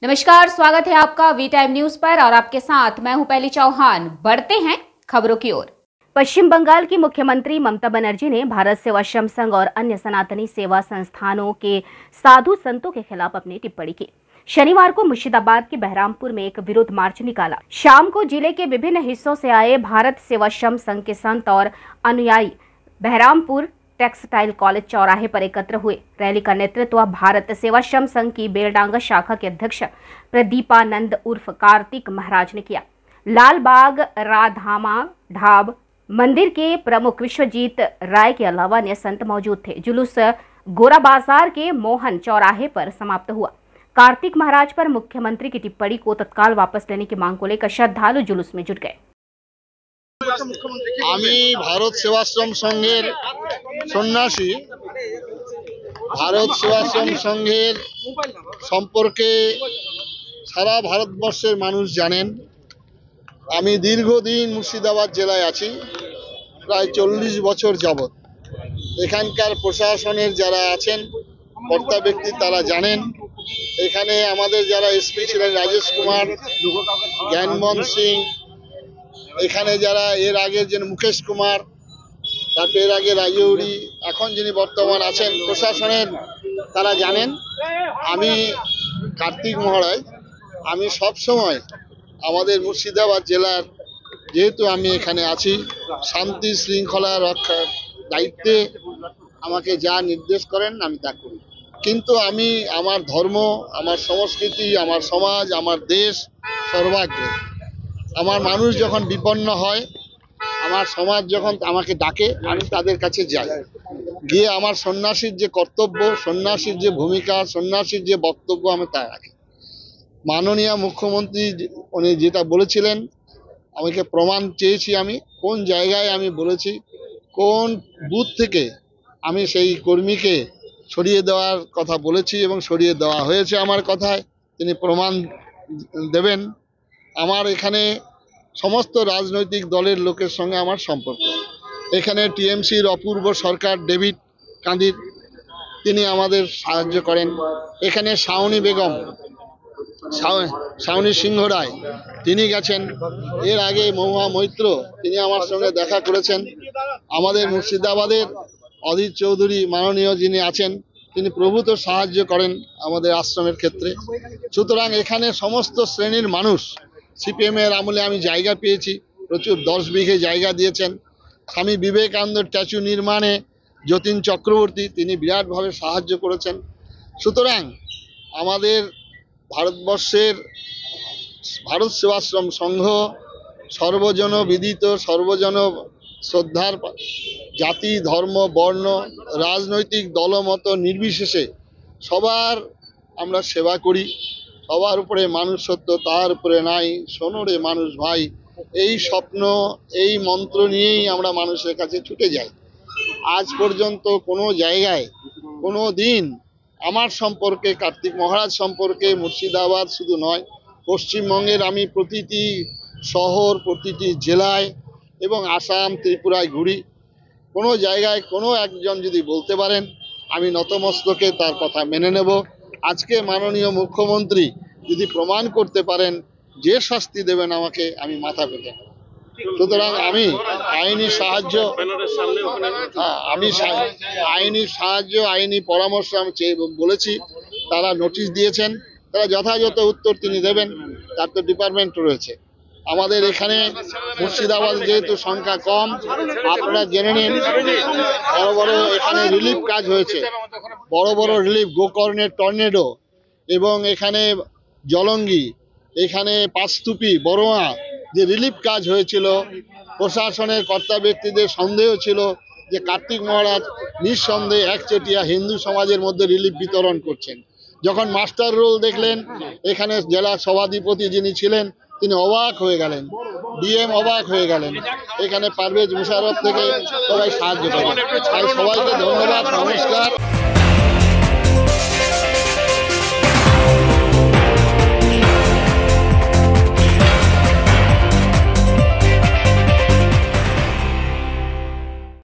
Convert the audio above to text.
नमस्कार, स्वागत है आपका वी टाइम न्यूज पर और आपके साथ मैं हूं पहली चौहान। बढ़ते हैं खबरों की ओर। पश्चिम बंगाल की मुख्यमंत्री ममता बनर्जी ने भारत सेवाश्रम संघ और अन्य सनातनी सेवा संस्थानों के साधु संतों के खिलाफ अपनी टिप्पणी की। शनिवार को मुर्शिदाबाद के बहरामपुर में एक विरोध मार्च निकाला। शाम को जिले के विभिन्न हिस्सों से आए भारत सेवाश्रम संघ के संत और अनुयायी बहरामपुर टेक्सटाइल कॉलेज चौराहे पर एकत्र हुए। रैली का नेतृत्व भारत सेवाश्रम संघ की बेलडांगा शाखा के अध्यक्ष प्रदीपानंद उर्फ कार्तिक महाराज ने किया। लालबाग राधामा ढाब मंदिर के प्रमुख विश्वजीत राय के अलावा अन्य संत मौजूद थे। जुलूस गोरा बाजार के मोहन चौराहे पर समाप्त हुआ। कार्तिक महाराज पर मुख्यमंत्री की टिप्पणी को तत्काल वापस लेने की मांग को लेकर श्रद्धालु जुलूस में जुट गए। भारत सेवाश्रम संघेर सन्यासी भारत सेवाश्रम संघेर सम्पर्के सारा भारतवर्षेर मानुष जानेन। आमी दीर्घदिन मुर्शिदाबाद जिलाय आछि, प्राय 40 बछर याबत। एखानकार प्रशासनेर जारा आछेन कर्ता व्यक्ति तारा जानेन। एखाने आमादेर जारा एसपी छिलेन राजेश कुमार, ज्ञानमोहन सिंह, एखाने जारा एर आगे जिनि मुकेश कुमार, तारपर एर आगे राजौरी, एखन जिनि बर्तमान आছেন प्रशासनेर तारा जानेन। आमी कार्तिक महाराज आमी सब समय आमादेर मुर्शिदाबाद जिलार जेहेतु आमी एखाने आछि शांति श्रृंखला रक्षार दायित्वे आमाके जा निर्देश करेन आमी ता करी। किन्तु आमी आमार धर्म, आमार संस्कृति, आमार समाज, आमार देश सर्वाग्रे। आमार मानुष जखन विपन्न हय, आमार समाज जखन आमाके डाके, आमी तादेर काछे जाई। गिये आमार सन्यासीर जे कर्तव्य, सन्यासीर जे भूमिका, सन्यासीर जे बक्तव्य आमी ता राखी। माननीय मुख्यमंत्री उनि जेटा बोलेছিলেন আমাকে প্রমাণ চেয়েছি আমি কোন জায়গায় আমি বলেছি, কোন বুথ থেকে আমি সেই কর্মীকে সরিয়ে দেওয়ার কথা বলেছি এবং সরিয়ে দেওয়া হয়েছে আমার কথায়। তিনি প্রমাণ দেবেন। আমার এখানে সমস্ত রাজনৈতিক দলের লোকের সঙ্গে আমার সম্পর্ক। এখানে টিএমসির অপূর্ব সরকার ডেভিড কাঁদির তিনি আমাদের সাহায্য করেন। এখানে শাওনি বেগম, শাওনি সিংহ রায় তিনি গেছেন। এর আগে মহুয়া মৈত্র তিনি আমার সঙ্গে দেখা করেছেন। আমাদের মুর্শিদাবাদের অধীর চৌধুরী মাননীয় যিনি আছেন তিনি প্রভূত সাহায্য করেন আমাদের আশ্রমের ক্ষেত্রে। সুতরাং এখানে সমস্ত শ্রেণীর মানুষ, সিপিএম এর আমলে আমি জায়গা পেয়েছি, প্রচুর 10 বিঘে জায়গা দিয়েছেন। স্বামী বিবেকানন্দ স্ট্যাচু নির্মাণে যতীন চক্রবর্তী তিনি বিরাটভাবে সাহায্য করেছেন। সুতরাং আমাদের ভারতবর্ষের ভারত সেবাশ্রম সংঘ সর্বজন বিদিত, সর্বজন শ্রদ্ধার, জাতি ধর্ম বর্ণ রাজনৈতিক দলমত নির্বিশেষে সবার আমরা সেবা করি। সবার উপরে মানুষ সত্য, তার উপরে নাই, শোনো রে মানুষ ভাই, এই স্বপ্ন এই মন্ত্র নিয়েই আমরা মানুষের কাছে ছুটে যাই। আজ পর্যন্ত কোনো জায়গায় কোনো দিন আমার সম্পর্কে, কার্তিক মহারাজ সম্পর্কে মুর্শিদাবাদ শুধু নয় পশ্চিমবঙ্গের আমি প্রতিটি শহর, প্রতিটি জেলায় এবং আসাম ত্রিপুরায় ঘুরি। কোনো জায়গায় কোনো একজন যদি বলতে পারেন আমি নতমস্তকে তার কথা মেনে নেব। আজকে মাননীয় মুখ্যমন্ত্রী যদি প্রমাণ করতে পারেন যে শাস্তি দেবেন আমাকে, আমি মাথা পেতে নেব। সুতরাং আমি আইনি সাহায্য, আইনি পরামর্শ আমি বলেছি। তারা নোটিশ দিয়েছেন, তারা যথাযথ উত্তর তিনি দেবেন, তার তো ডিপার্টমেন্ট রয়েছে। আমাদের এখানে মুর্শিদাবাদ যেহেতু সংখ্যা কম, আপনারা জেনে নিন বড় বড় এখানে রিলিফ কাজ হয়েছে, বড় বড় রিলিফ, গোকর্ণের টর্নেডো এবং এখানে জলঙ্গি, এখানে পাঁচতুপি, বড়োয়া যে রিলিফ কাজ হয়েছিল, প্রশাসনের কর্তা ব্যক্তিদের সন্দেহ ছিল যে কার্তিক মহারাজ নিঃসন্দেহে একচেটিয়া হিন্দু সমাজের মধ্যে রিলিফ বিতরণ করছেন। যখন মাস্টার রোল দেখলেন, এখানে জেলা সভাধিপতি যিনি ছিলেন তিনি অবাক হয়ে গেলেন, ডিএম অবাক হয়ে গেলেন। এখানে পারভেজ মুশারফ থেকে সবাই সাহায্য করেন। তাই সবাইকে ধন্যবাদ, নমস্কার।